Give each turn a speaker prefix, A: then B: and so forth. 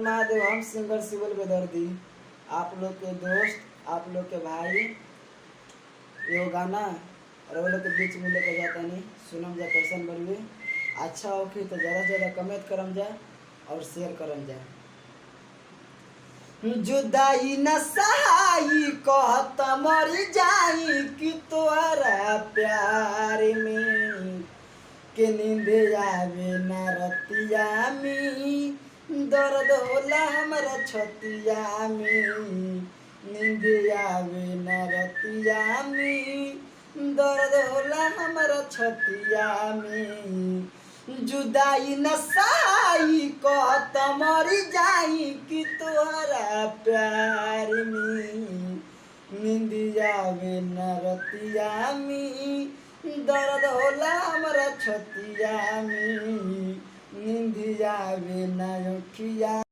A: महादेव। हम singer CIBIL बेदर्दी, आप लोग के दोस्त, आप लोग के भाई। ये गाना और वो लोग के बीच में लेके जाता नहीं, सुनम जा कैसन बनिए। अच्छा हो कि तो ज़्यादा से ज़्यादा कमेंट करम जा और शेयर करम जा। जुदाई न सहाई कहत मर जाई कि तोहरा प्यार में के नींद आवे न रतिया में, दर्द होला हमरा छतिया में। नींद आवे न रतिया में, दर्द होला हमरा छतिया में। जुदाई न सहाई कहत मर जाई कि तोहरा प्यार में। नींद आवे न रतिया में, दर्द होला हमरा छतिया में। नींद आवे न अखिया